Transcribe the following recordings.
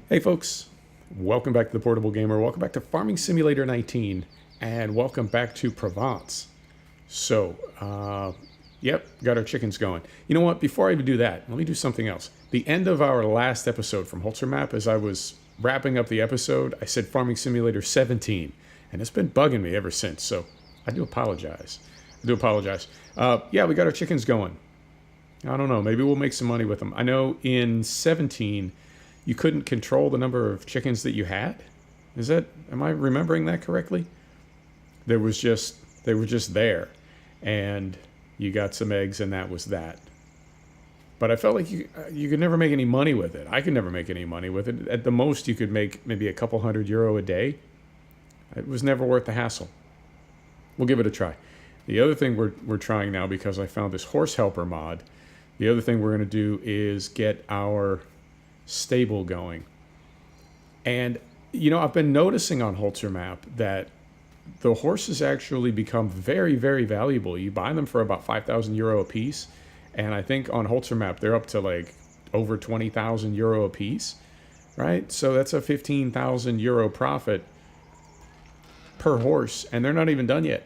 Hey folks, welcome back to the Portable Gamer, welcome back to Farming Simulator 19, and welcome back to Provence. So, yep, got our chickens going. You know what, before I even do that, let me do something else. The end of our last episode from Holzer Map, as I was wrapping up the episode, I said Farming Simulator 17, and it's been bugging me ever since, so I do apologize. Yeah, we got our chickens going. I don't know, maybe we'll make some money with them. I know in 17... you couldn't control the number of chickens that you had? Am I remembering that correctly? They were just there, and you got some eggs, and that was that. But I felt like you could never make any money with it. I could never make any money with it. At the most, you could make maybe a couple €100 a day. It was never worth the hassle. We'll give it a try. The other thing we're trying now, because I found this horse helper mod, the other thing we're going to do is get our stable going. And you know, I've been noticing on Holzer Map that the horses actually become very, very valuable. You buy them for about €5,000 a piece, and I think on Holzer Map they're up to like over €20,000 a piece, right? So that's a €15,000 profit per horse, and they're not even done yet.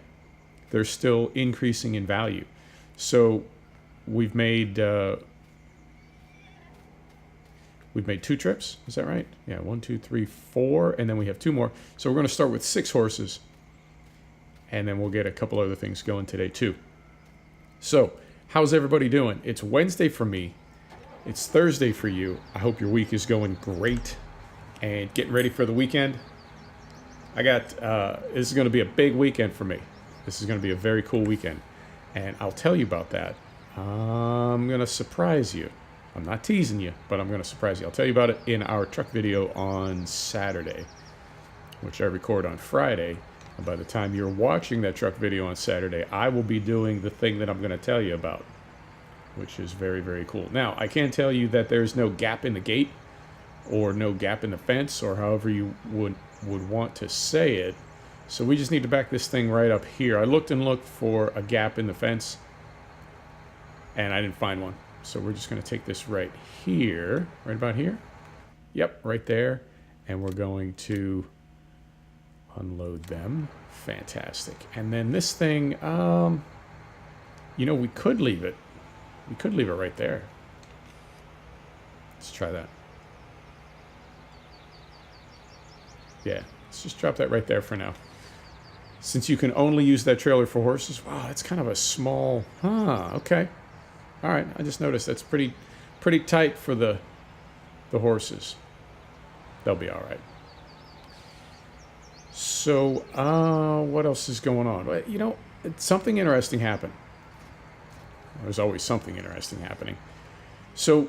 They're still increasing in value. So we've made 2 trips. Is that right? Yeah, 1, 2, 3, 4, and then we have 2 more. So we're going to start with 6 horses, and then we'll get a couple other things going today too. So, how's everybody doing? It's Wednesday for me. It's Thursday for you. I hope your week is going great and getting ready for the weekend. This is going to be a big weekend for me. This is going to be a very cool weekend, and I'll tell you about that. I'm going to surprise you. I'm not teasing you, but I'm going to surprise you. I'll tell you about it in our truck video on Saturday, which I record on Friday. And by the time you're watching that truck video on Saturday, I will be doing the thing that I'm going to tell you about, which is very, very cool. Now, I can't tell you that there's no gap in the gate or no gap in the fence, or however you would want to say it. So we just need to back this thing right up here. I looked and looked for a gap in the fence, and I didn't find one. So we're just going to take this right here, right about here. Yep, right there. And we're going to unload them. Fantastic. And then this thing, you know, we could leave it. We could leave it right there. Let's try that. Yeah, let's just drop that right there for now. Since you can only use that trailer for horses, wow, that's kind of a small, okay. All right, I just noticed that's pretty tight for the horses. They'll be all right. So, what else is going on? You know, something interesting happened. There's always something interesting happening. So,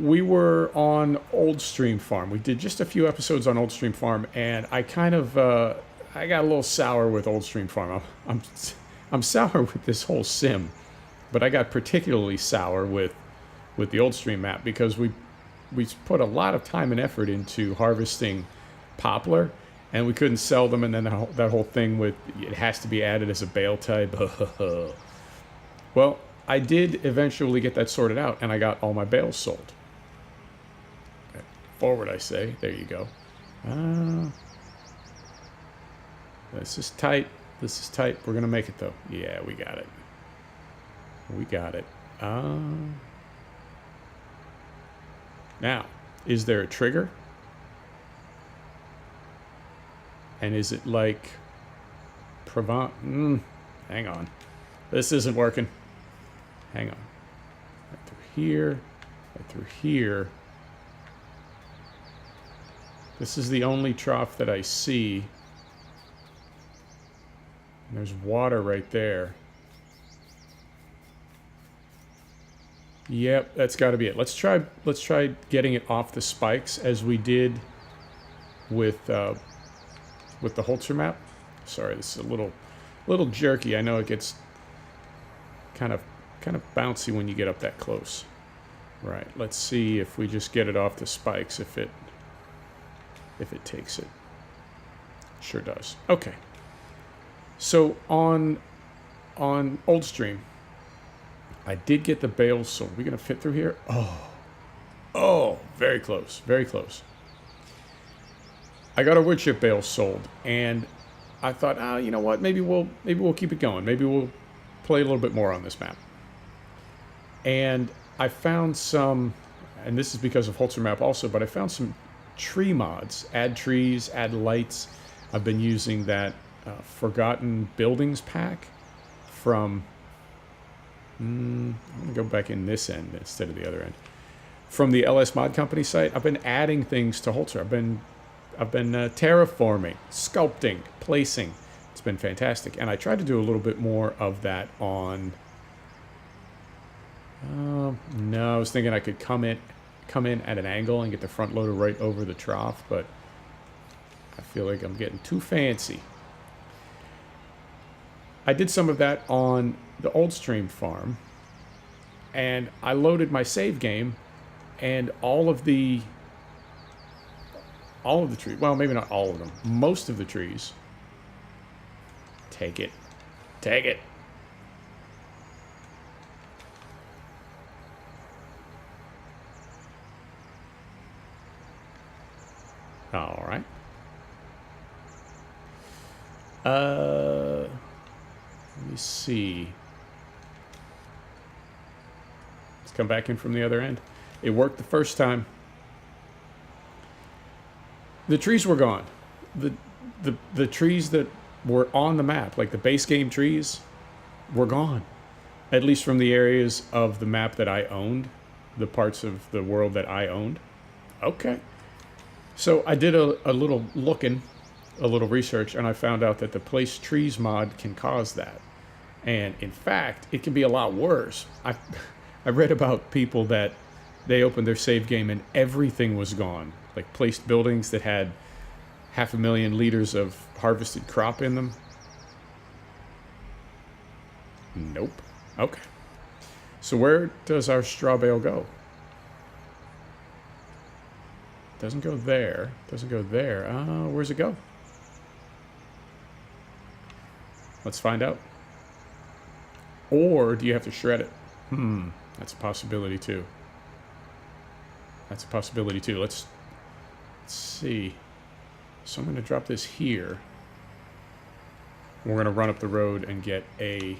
we were on Old Stream Farm. We did just a few episodes on Old Stream Farm, and I kind of I got a little sour with Old Stream Farm. I'm sour with this whole sim. But I got particularly sour with the Old Stream map because we put a lot of time and effort into harvesting poplar, and we couldn't sell them, and then that whole thing with it has to be added as a bale type. Well, I did eventually get that sorted out, and I got all my bales sold. Okay. Forward, I say. There you go. This is tight. This is tight. We're going to make it, though. Yeah, we got it. We got it. Now, is there a trigger? And is it like Provence? Hang on. This isn't working. Hang on. Right through here. Right through here. This is the only trough that I see. And there's water right there. Yep, that's got to be it. Let's try getting it off the spikes as we did with the Holzer map. Sorry, this is a little jerky. I know it gets kind of bouncy when you get up that close. Right. Let's see if we just get it off the spikes if it takes it. Sure does. Okay. So on Old Stream, I did get the bales sold. Are we going to fit through here? Oh, very close. Very close. I got our wood chip bales sold, and I thought, ah, you know what? Maybe we'll keep it going. Maybe we'll play a little bit more on this map. And I found some, and this is because of Holzer map also, but I found some tree mods. Add trees, add lights. I've been using that Forgotten Buildings pack from... I'm going to go back in this end instead of the other end. From the LS Mod Company site, I've been adding things to Holzer. I've been terraforming, sculpting, placing. It's been fantastic. And I tried to do a little bit more of that on... no, I was thinking I could come in at an angle and get the front loader right over the trough, but I feel like I'm getting too fancy. I did some of that on the Old Stream farm, and I loaded my save game, and all of the trees, well, maybe not all of them, most of the trees, take it, all right. Let me see. Let's come back in from the other end. It worked the first time. The trees were gone. The trees that were on the map, like the base game trees, were gone. At least from the areas of the map that I owned, the parts of the world that I owned. Okay. So I did a little looking, a little research, and I found out that the Place Trees mod can cause that. And in fact, it can be a lot worse. I read about people that they opened their save game and everything was gone. Like placed buildings that had 500,000 liters of harvested crop in them. Nope. Okay. So where does our straw bale go? Doesn't go there. Doesn't go there. Where's it go? Let's find out. Or do you have to shred it? That's a possibility too. That's a possibility too. Let's see. So I'm going to drop this here. We're going to run up the road and get a...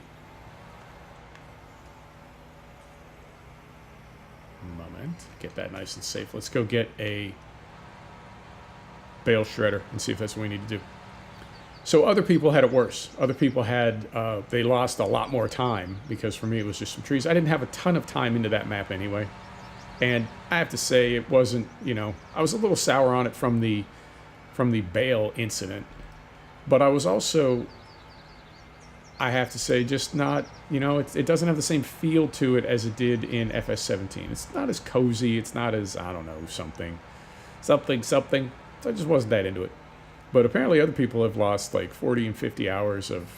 moment. Get that nice and safe. Let's go get a bale shredder and see if that's what we need to do. So other people had it worse. Other people had, they lost a lot more time because for me it was just some trees. I didn't have a ton of time into that map anyway. And I have to say it wasn't, you know, I was a little sour on it from the bale incident. But I was also, I have to say, just not, you know, it doesn't have the same feel to it as it did in FS19. It's not as cozy. It's not as, I don't know, something. So I just wasn't that into it. But apparently other people have lost like 40 and 50 hours of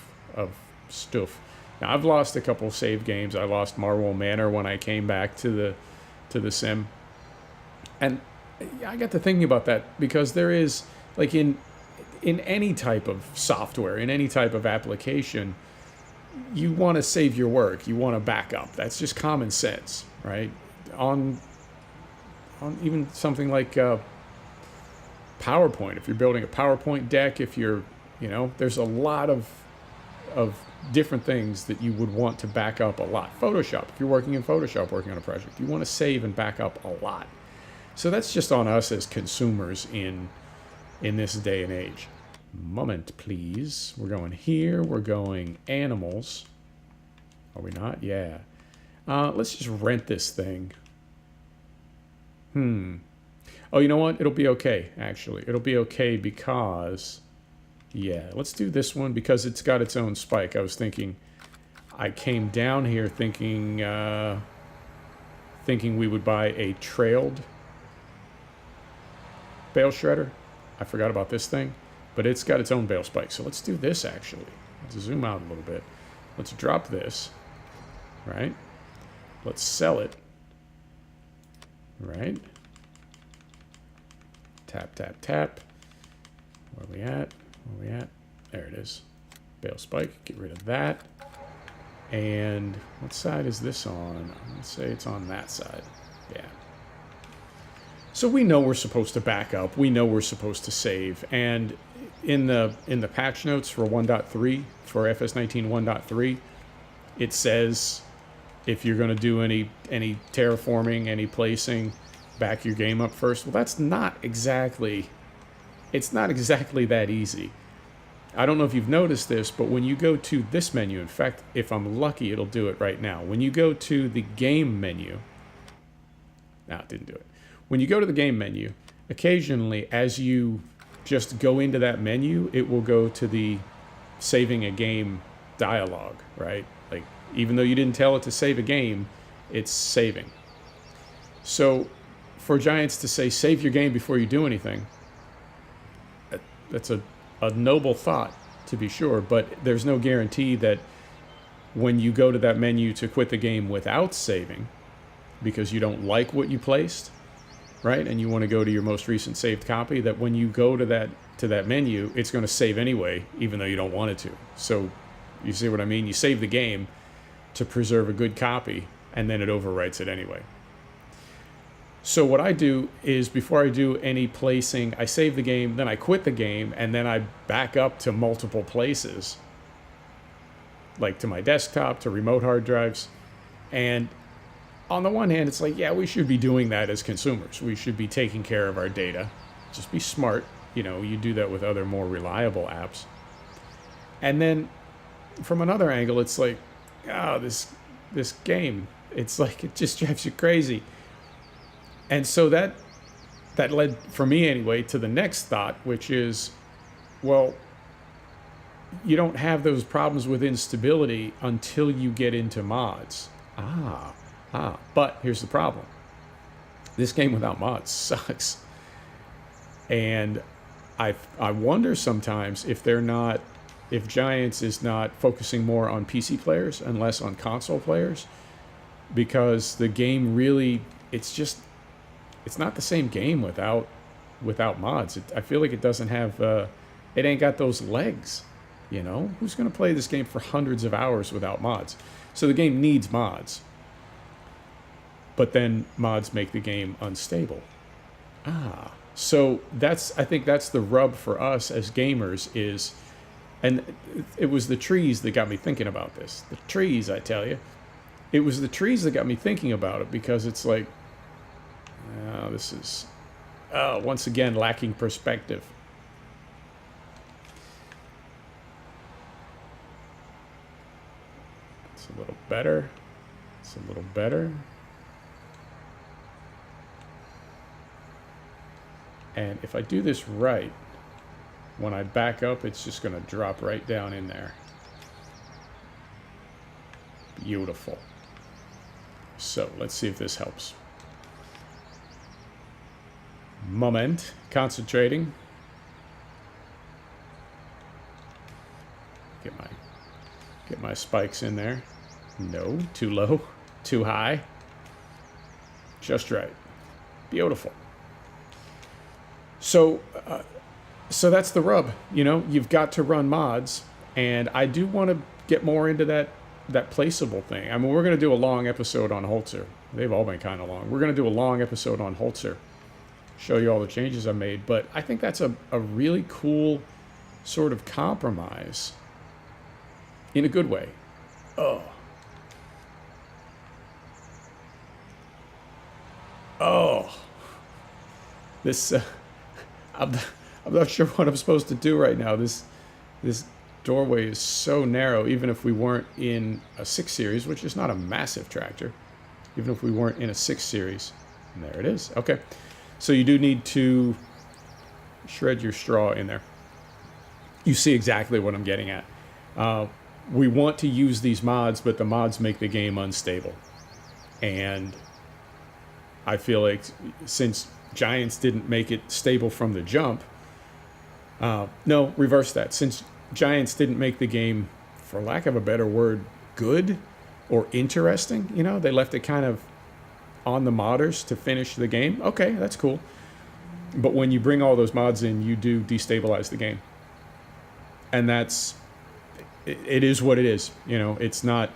stuff. Now, I've lost a couple save games. I lost Marwell Manor when I came back to the sim. And I got to thinking about that because there is, like in any type of software, in any type of application, you want to save your work. You want to back up. That's just common sense, right? On even something like PowerPoint. If you're building a PowerPoint deck, if you're, you know, there's a lot of different things that you would want to back up a lot. Photoshop. If you're working in Photoshop, working on a project, you want to save and back up a lot. So that's just on us as consumers in this day and age. Moment, please. We're going here. We're going animals. Are we not? Yeah. Let's just rent this thing. Oh, you know what? It'll be okay, actually. It'll be okay because... yeah, let's do this one because it's got its own spike. I was thinking... I came down here thinking we would buy a trailed bale shredder. I forgot about this thing. But it's got its own bale spike. So let's do this, actually. Let's zoom out a little bit. Let's drop this. Right? Let's sell it. Right? Tap, tap, tap. Where are we at? Where are we at? There it is. Bale spike. Get rid of that. And what side is this on? I'm going to say it's on that side. Yeah. So we know we're supposed to back up. We know we're supposed to save. And in the patch notes for 1.3, for FS19 1.3, it says if you're going to do any terraforming, any placing, back your game up first. Well, that's not exactly, it's not exactly that easy. I don't know if you've noticed this, but when you go to this menu, in fact, if I'm lucky, it'll do it right now. When you go to the game menu, no, it didn't do it. When you go to the game menu, occasionally, as you just go into that menu, it will go to the saving a game dialogue, right? Like, even though you didn't tell it to save a game, it's saving. So for Giants to say, save your game before you do anything, that's a noble thought, to be sure, but there's no guarantee that when you go to that menu to quit the game without saving, because you don't like what you placed, right, and you want to go to your most recent saved copy, that when you go to that menu, it's going to save anyway, even though you don't want it to. So you see what I mean? You save the game to preserve a good copy, and then it overwrites it anyway. So what I do is, before I do any placing, I save the game, then I quit the game, and then I back up to multiple places, like to my desktop, to remote hard drives. And on the one hand, it's like, yeah, we should be doing that as consumers. We should be taking care of our data. Just be smart. You know, you do that with other more reliable apps. And then from another angle, it's like, oh, this game, it's like, it just drives you crazy. And so that led, for me anyway, to the next thought, which is, well, you don't have those problems with instability until you get into mods. But here's the problem. This game without mods sucks. And I wonder sometimes if Giants is not focusing more on PC players and less on console players, because the game really, it's not the same game without mods. I feel like it doesn't have, it ain't got those legs, you know? Who's going to play this game for hundreds of hours without mods? So the game needs mods. But then mods make the game unstable. So I think that's the rub for us as gamers is, and it was the trees that got me thinking about this. The trees, I tell you. It was the trees that got me thinking about it, because it's like, this is, once again, lacking perspective. It's a little better. It's a little better. And if I do this right, when I back up, it's just going to drop right down in there. Beautiful. So let's see if this helps. Moment. Concentrating. Get my spikes in there. No, too low, too high. Just right. Beautiful. So that's the rub. You know, you've got to run mods, and I do want to get more into that placeable thing. I mean, we're going to do a long episode on Holzer. They've all been kind of long. We're going to do a long episode on Holzer, show you all the changes I made. But I think that's a really cool sort of compromise in a good way. This I'm not sure what I'm supposed to do right now. This doorway is so narrow. Even if we weren't in a 6 series, which is not a massive tractor, even if we weren't in a 6 series, and there it is. Okay, so you do need to shred your straw in there. You see exactly what I'm getting at. We want to use these mods, but the mods make the game unstable. And I feel like since Giants didn't make it stable from the jump, no, reverse that. Since Giants didn't make the game, for lack of a better word, good or interesting, you know, they left it kind of on the modders to finish the game. Okay, that's cool. But when you bring all those mods in, you do destabilize the game. And it is what it is. You know, it's not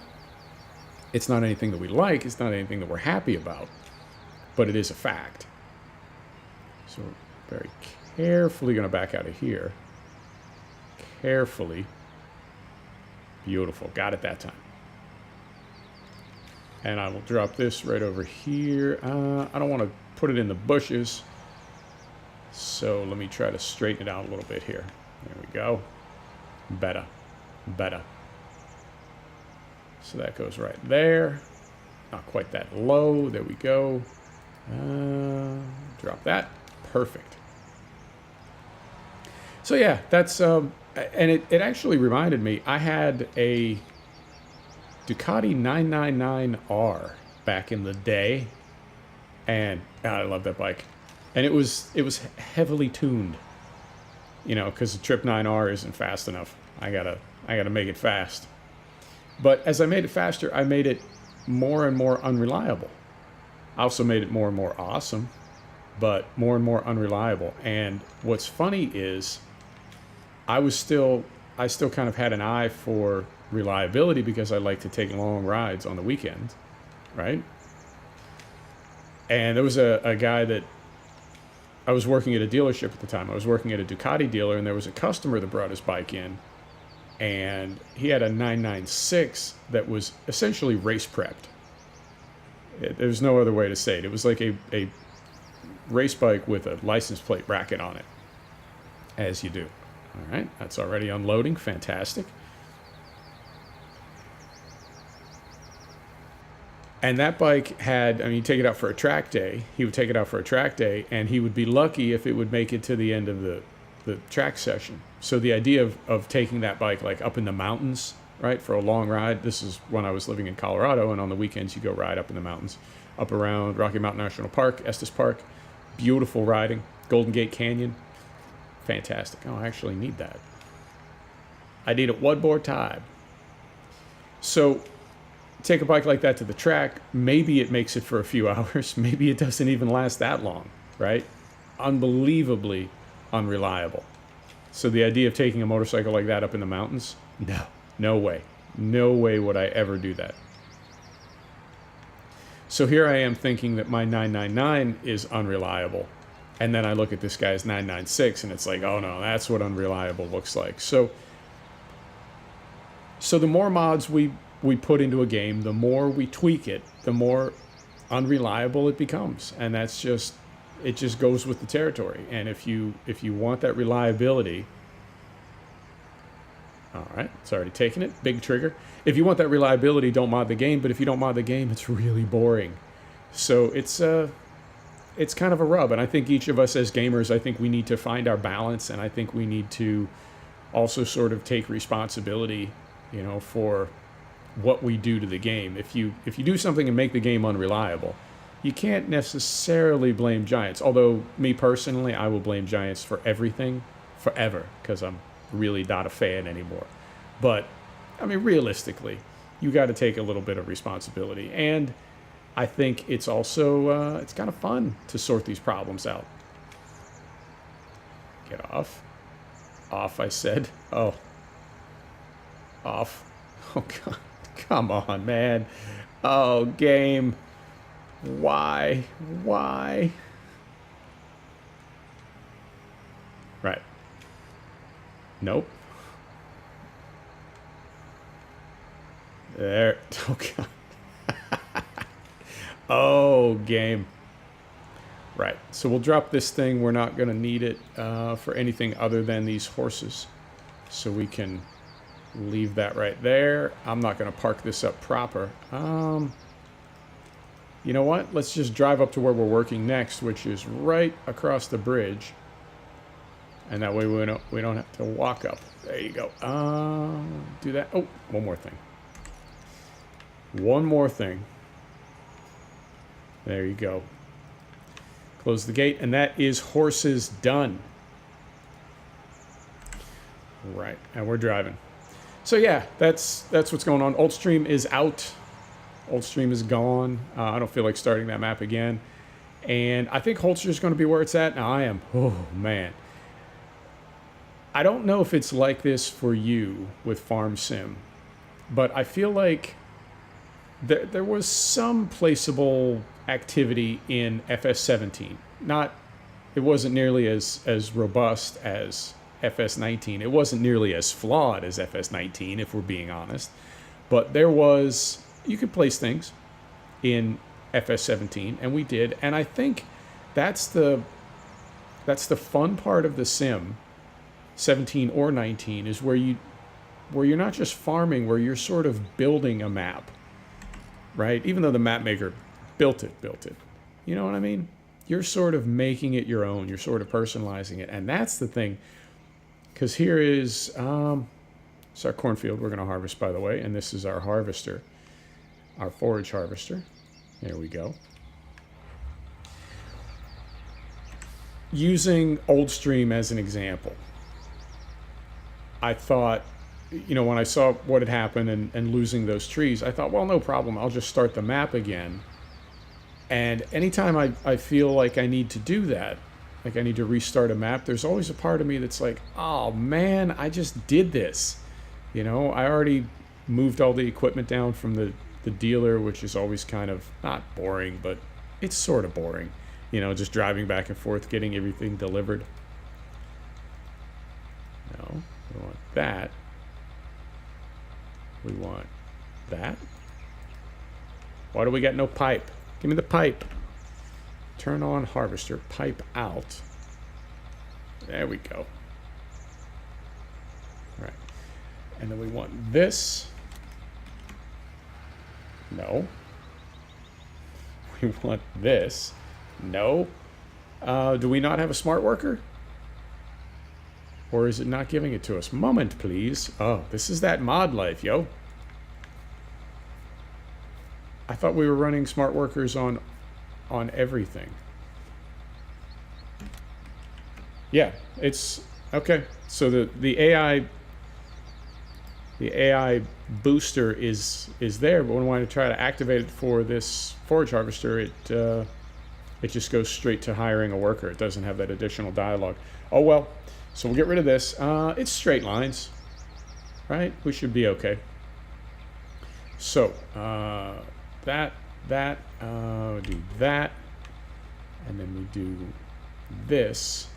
anything that we like. It's not anything that we're happy about. But it is a fact. So we're very carefully going to back out of here. Carefully. Beautiful. Got it that time. And I will drop this right over here. I don't want to put it in the bushes. So let me try to straighten it out a little bit here. There we go. Better. Better. So that goes right there. Not quite that low. There we go. Drop that. Perfect. So yeah, that's... and it actually reminded me, I had a Ducati 999R back in the day. And God, I love that bike. And it was heavily tuned, you know, because the Trip 9R isn't fast enough. I gotta make it fast. But as I made it faster, I made it more and more unreliable. I also made it more and more awesome, but more and more unreliable. And what's funny is I still kind of had an eye for reliability because I like to take long rides on the weekend, right? And there was a guy that I was working at a dealership at the time. I was working at a Ducati dealer, and there was a customer that brought his bike in, and he had a 996 that was essentially race prepped. There's no other way to say it. It was like a race bike with a license plate bracket on it, as you do. All right, that's already unloading. Fantastic. And that bike had, I mean, you take it out for a track day. He would take it out for a track day, and he would be lucky if it would make it to the end of the track session. So the idea of taking that bike like up in the mountains, right, for a long ride. This is when I was living in Colorado, and on the weekends you go ride up in the mountains, up around Rocky Mountain National Park, Estes Park. Beautiful riding. Golden Gate Canyon. Fantastic. Oh, I actually need that. I need it one more time. So take a bike like that to the track. Maybe it makes it for a few hours. Maybe it doesn't even last that long, right? Unbelievably unreliable. So the idea of taking a motorcycle like that up in the mountains, no way. No way would I ever do that. So here I am thinking that my 999 is unreliable. And then I look at this guy's 996 and it's like, oh no, that's what unreliable looks like. So the more mods we put into a game, the more we tweak it, the more unreliable it becomes. And it just goes with the territory. And if you want that reliability, all right, it's already taken it, big trigger. If you want that reliability, don't mod the game. But if you don't mod the game, it's really boring. So it's kind of a rub. And I think each of us as gamers, I think we need to find our balance. And I think we need to also sort of take responsibility, you know, for what we do to the game. If you do something and make the game unreliable, you can't necessarily blame Giants. Although, me personally, I will blame Giants for everything, forever, because I'm really not a fan anymore. But, I mean, realistically, you got to take a little bit of responsibility. And I think it's also, it's kind of fun to sort these problems out. Get off. Off, I said. Oh. Off. Oh, God. Come on, man. Oh, game. Why? Why? Right. Nope. There. Oh, God. Oh, game. Right. So we'll drop this thing. We're not going to need it for anything other than these horses. So we can leave that right there. I'm not going to park this up proper. You know what? Let's just drive up to where we're working next, which is right across the bridge. And that way we don't have to walk up. There you go. Do that. Oh, one more thing. One more thing. There you go. Close the gate, and that is horses done. Right, and we're driving. So yeah, that's what's going on. Ultstream is out. Ultstream is gone. I don't feel like starting that map again. And I think Holster is going to be where it's at. Now I am. Oh, man. I don't know if it's like this for you with Farm Sim, but I feel like there was some placeable activity in FS19. Not it wasn't nearly as robust as FS19. It wasn't nearly as flawed as FS19, if we're being honest. But there was, you could place things in FS17, and we did. And I think that's the fun part of the sim, 17 or 19, is where you're not just farming, where you're sort of building a map, right? Even though the map maker built it. You know what I mean? You're sort of making it your own. You're sort of personalizing it. And that's the thing. Because here is, it's our cornfield we're going to harvest, by the way. And this is our harvester, our forage harvester. There we go. Using Oldstream as an example, I thought, you know, when I saw what had happened and losing those trees, I thought, well, no problem. I'll just start the map again. And anytime I feel like I need to do that, like I need to restart a map, there's always a part of me that's like, oh man, I just did this. You know, I already moved all the equipment down from the dealer, which is always kind of not boring, but it's sort of boring. You know, just driving back and forth, getting everything delivered. No, we want that. We want that. Why do we got no pipe? Give me the pipe. Turn on harvester, pipe out. There we go. All right. And then we want this. No. We want this. No. Do we not have a smart worker? Or is it not giving it to us? Moment, please. Oh, this is that mod life, yo. I thought we were running smart workers on everything. Yeah, it's okay. So the AI booster is there, but when I try to activate it for this forage harvester, it just goes straight to hiring a worker. It doesn't have that additional dialogue. Oh well. So we'll get rid of this. It's straight lines, right? We should be okay. So do that, and then we do this,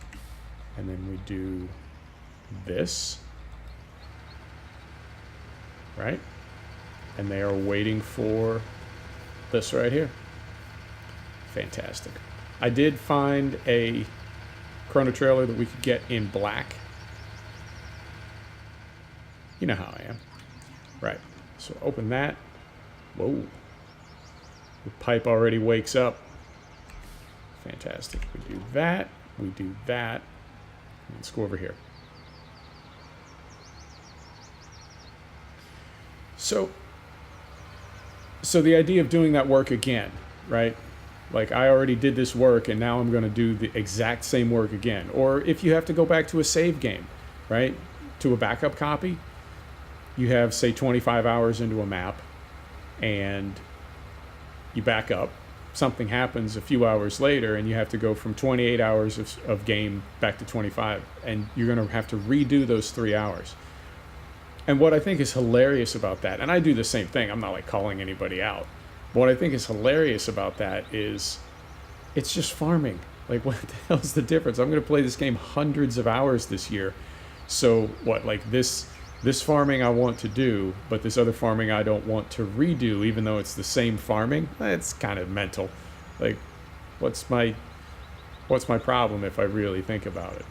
and then we do this, right? And they are waiting for this right here. Fantastic. I did find a Krone trailer that we could get in black. You know how I am. Right. So open that. Whoa. The pipe already wakes up. Fantastic. We do that. We do that. Let's go over here. So the idea of doing that work again, right? Like I already did this work and now I'm going to do the exact same work again. Or if you have to go back to a save game, right? To a backup copy, you have say 25 hours into a map and you back up. Something happens a few hours later and you have to go from 28 hours of game back to 25, and you're going to have to redo those 3 hours. And what I think is hilarious about that, and I do the same thing, I'm not like calling anybody out. What I think is hilarious about that is it's just farming. Like, what the hell is the difference? I'm going to play this game hundreds of hours this year. So what, like this farming I want to do, but this other farming I don't want to redo, even though it's the same farming? It's kind of mental. Like, what's my problem if I really think about it?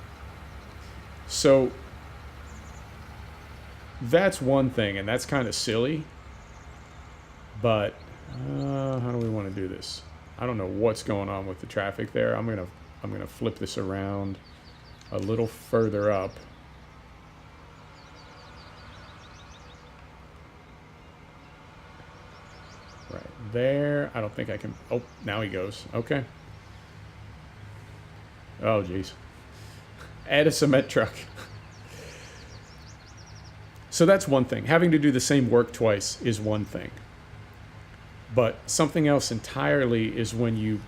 So that's one thing, and that's kind of silly. But how do we want to do this? I don't know what's going on with the traffic there. I'm gonna flip this around a little further up. Right there. I don't think I can. Oh, now he goes. Okay. Oh, geez. Add a cement truck. So that's one thing. Having to do the same work twice is one thing. But something else entirely is when you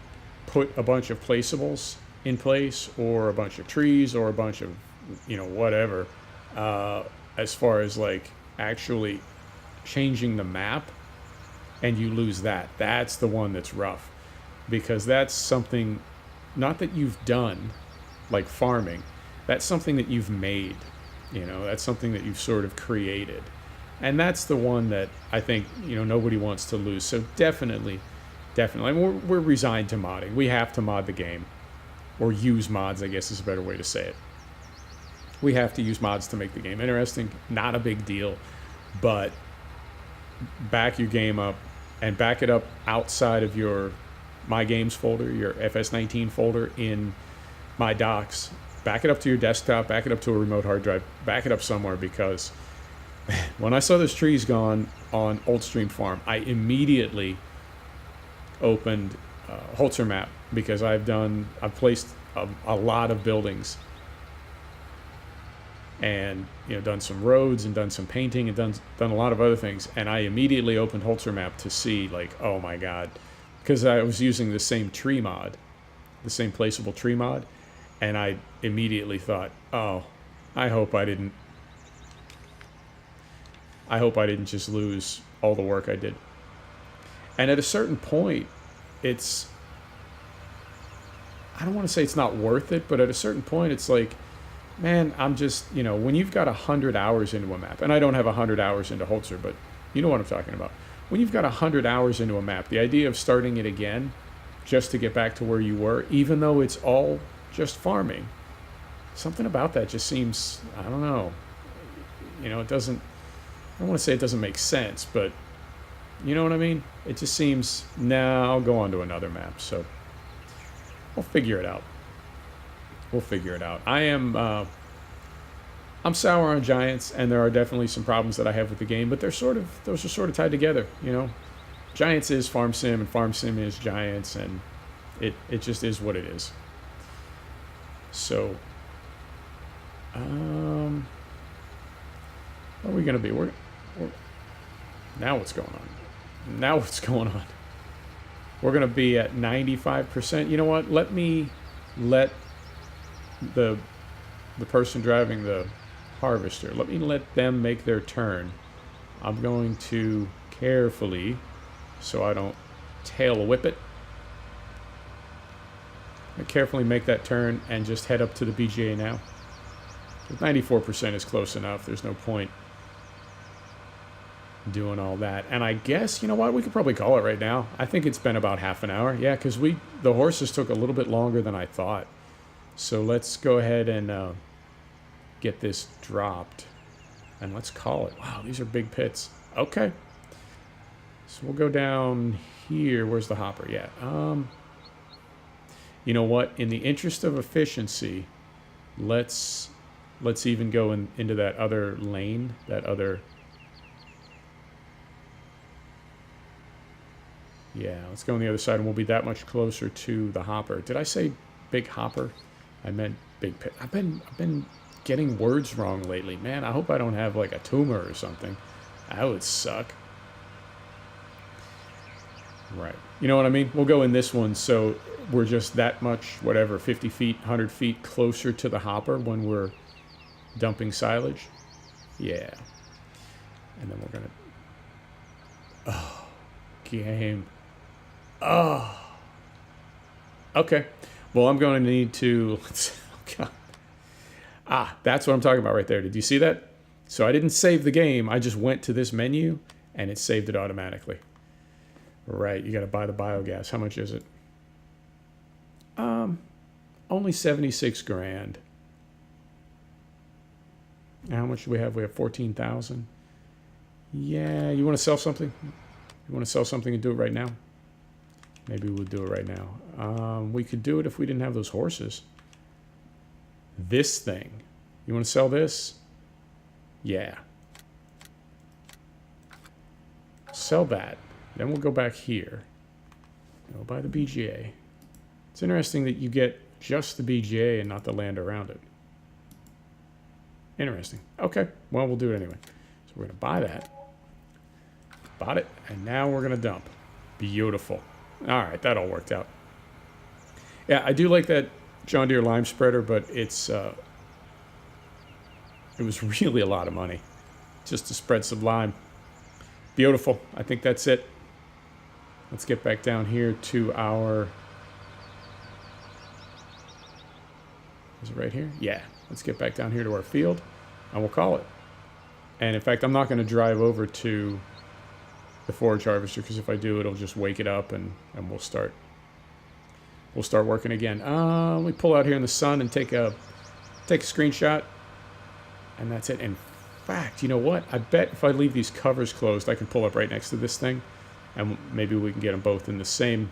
put a bunch of placeables in place, or a bunch of trees, or a bunch of, you know, whatever, as far as like actually changing the map, and you lose that. That's the one that's rough, because that's something not that you've done, like farming, that's something that you've made. That's something that you've sort of created. And that's the one that I think, nobody wants to lose. So definitely. I mean, we're resigned to modding. We have to mod the game. Or use mods, I guess is a better way to say it. We have to use mods to make the game interesting. Not a big deal. But back your game up and back it up outside of your My Games folder, your FS19 folder in My Docs. Back it up to your desktop, back it up to a remote hard drive, back it up somewhere, because when I saw those trees gone on Old Stream Farm, I immediately opened Holzer Map, because I've placed a lot of buildings and done some roads and done some painting and done a lot of other things, and I immediately opened Holzer Map to see, like, oh my god, because I was using the same tree mod, the same placeable tree mod, and I immediately thought, oh, I hope I didn't just lose all the work I did. And at a certain point, I don't want to say it's not worth it, but at a certain point, it's like, man, I'm just, when you've got 100 hours into a map, and I don't have 100 hours into Holzer, but you know what I'm talking about. When you've got 100 hours into a map, the idea of starting it again just to get back to where you were, even though it's all just farming, something about that just seems, I don't know, it doesn't, I don't want to say it doesn't make sense, but you know what I mean? It just seems, nah, I'll go on to another map. So we'll figure it out. I'm sour on Giants, and there are definitely some problems that I have with the game, but those are sort of tied together, Giants is Farm Sim, and Farm Sim is Giants, and it just is what it is. So, what are we going to be? Now what's going on? We're going to be at 95%. You know what? Let the person driving the harvester, let them make their turn. I'm going to carefully, so I don't tail whip it, carefully make that turn and just head up to the BGA now. 94% is close enough. There's no point doing all that. And I guess, you know what, we could probably call it right now. I think it's been about half an hour. Yeah, because the horses took a little bit longer than I thought. So let's go ahead and get this dropped. And let's call it. Wow, these are big pits. Okay. So we'll go down here. Where's the hopper? Yeah. You know what? In the interest of efficiency, let's even go into that other lane, Yeah, let's go on the other side, and we'll be that much closer to the hopper. Did I say big hopper? I meant big pit. I've been getting words wrong lately. Man, I hope I don't have like a tumor or something. That would suck. Right. You know what I mean? We'll go in this one, so we're just that much, 50 feet, 100 feet closer to the hopper when we're dumping silage. Yeah. And then we're going to... Oh, game. Oh. Okay. Well, I'm going to need to... Oh, God. That's what I'm talking about right there. Did you see that? So I didn't save the game. I just went to this menu, and it saved it automatically. Right. You got to buy the biogas. How much is it? Only 76 grand. How much do we have? We have 14,000. Yeah. You want to sell something? You want to sell something and do it right now? Maybe we'll do it right now. We could do it if we didn't have those horses. This thing. You want to sell this? Yeah. Sell that. Then we'll go back here. We'll buy the BGA. It's interesting that you get just the BGA and not the land around it. Interesting. Okay. Well, we'll do it anyway. So we're going to buy that. Bought it. And now we're going to dump. Beautiful. All right. That all worked out. Yeah, I do like that John Deere lime spreader, but it was really a lot of money just to spread some lime. Beautiful. I think that's it. Let's get back down here to our... Is it right here? Yeah. Let's get back down here to our field, and we'll call it. And in fact, I'm not going to drive over to the forage harvester, because if I do, it'll just wake it up, and we'll start working again. Let me pull out here in the sun and take a screenshot, and that's it. In fact, you know what? I bet if I leave these covers closed, I can pull up right next to this thing, and maybe we can get them both in the same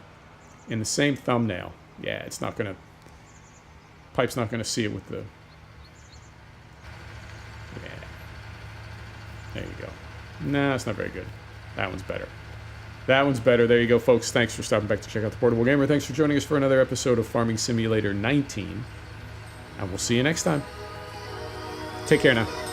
thumbnail. Yeah, it's not gonna. Pipe's not gonna see it with the. Yeah. There you go. Nah, it's not very good. That one's better. That one's better. There you go, folks. Thanks for stopping back to check out the Portable Gamer. Thanks for joining us for another episode of Farming Simulator 19. And we'll see you next time. Take care now.